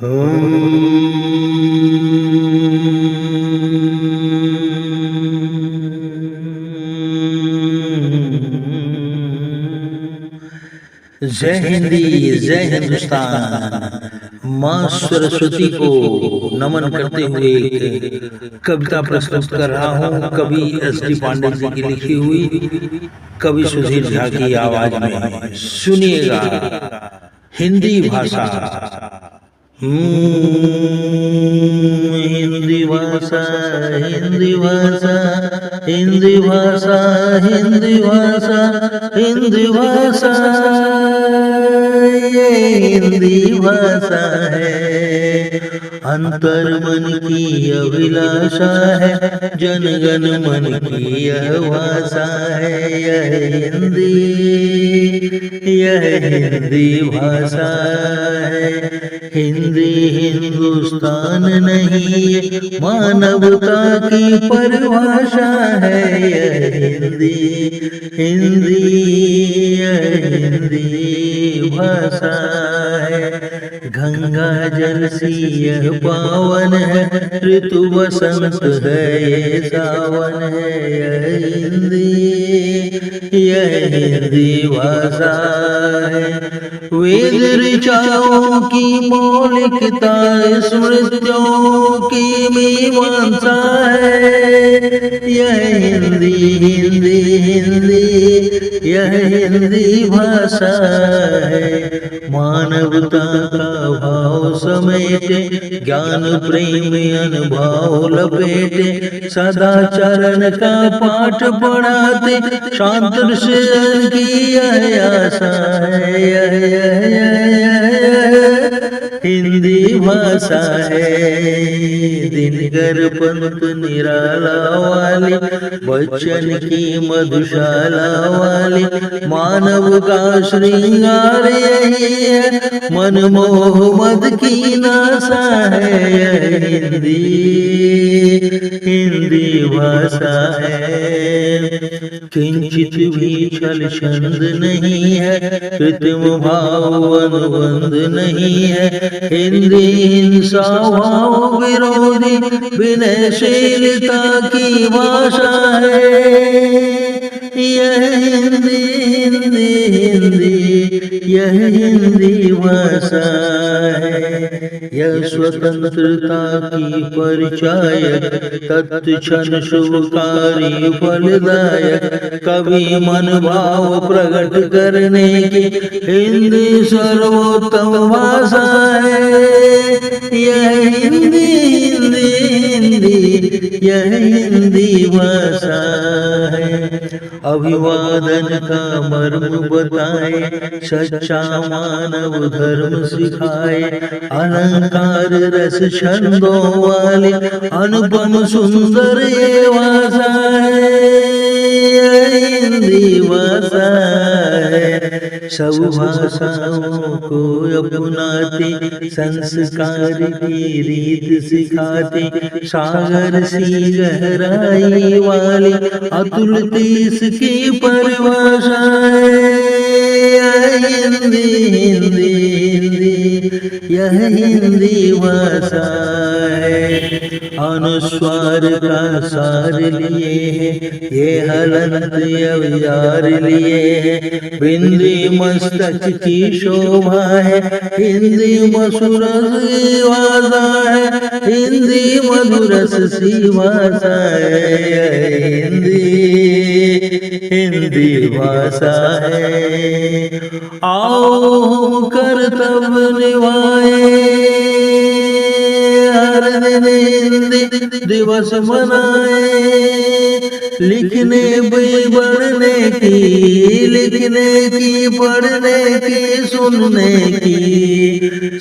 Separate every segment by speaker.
Speaker 1: जय हिंदी, जय हिंदुस्तान। माँ सरस्वती को नमन करते हुए एक कविता प्रस्तुत कर रहा हूँ। कवि एस.डी. पांडे जी की लिखी हुई, कवि सुधीर झा की आवाज में। सुनिएगा। हिंदी भाषा, हिंदी भाषा, हिंदी भाषा, हिंदी भाषा, हिंदी भाषा, हिंदी भाषा, ये हिंदी भाषा है। अंतर मन की अभिलाषा है, जनगण मन की यह भाषा है। यह हिंदी भाषा है। हिंदी हिंदुस्तान नहीं, मानवता की परिभाषा है। यह हिंदी भाषा है। गंगा जल सी यह पावन है, ऋतु बसंत है ये सावन है। यह हिंदी भाषा है। वेद ऋचाओं की मौलिकता, स्मृतियों की मीमांसा है। यह हिंदी भाषा है। मानवता का भाव समेटे, ज्ञान प्रेम अनुभव लपेटे, सदाचरण का पाठ पढ़ाते, शांत ऋषि की यह आशा है। हिंदी भाषा है। दिनकर पंत निराला वाली, बच्चन की मधुशाला वाली, मानव का श्रृंगार यही है, मनमोह मद की नासा है। हिंदी भाषा है। किंचित भी छल छंद नहीं है, कृत्रिम भाव अनुबंध नहीं है। हिंदी हिंसा भाव विरोधी, विनयशीलता की भाषा है। यह हिंदी भाषा है। यह स्वतंत्रता की परिचायक, तत्क्षण शुभकारी फलदायक, कवि मन भाव प्रकट करने की हिंदी सर्वोत्तम भाषा है। यह हिंदी भाषा है। अभिवादन का मर्म बताए, सच्चा मानव धर्म सिखाए, अलंकार रस छंदों वाली, अनुपम सुंदर ये भाषा है। हिंदी भाषा है। सब भाषाओं को अपनाती, संस्कार की रीत सिखाती, सागर सी गहराई वाली, अतुल इसकी परिभाषा है। यह हिंदी भाषा है। अनुस्वार का सार लिए है, ये हलंत अवजार लिए है। बिंदी मस्तक की शोभा है, हिंदी मधुर भाषा है। हिंदी मधुरस सी भाषा है। हिंदी भाषा है। आओ कर्तव्य निभाए, हर दिन हिंदी दिवस मनाए। लिखने पढ़ने की, पढ़ने की, सुनने की,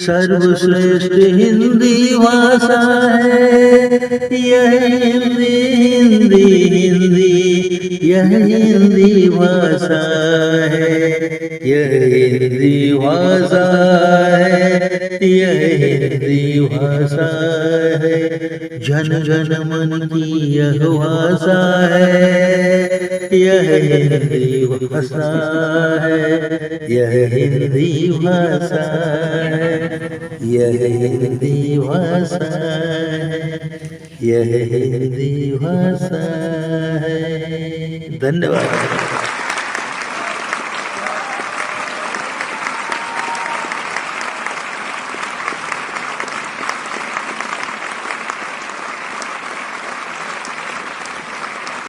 Speaker 1: सर्वश्रेष्ठ हिंदी भाषा है। यह हिंदी भाषा है। यह हिंदी भाषा है। यह हिंदी भाषा है, जन गण मन की यह भाषा है, यह हिंदी भाषा है, यह हिंदी भाषा है, यह हिंदी भाषा है, यह हिंदी भाषा है। धन्यवाद।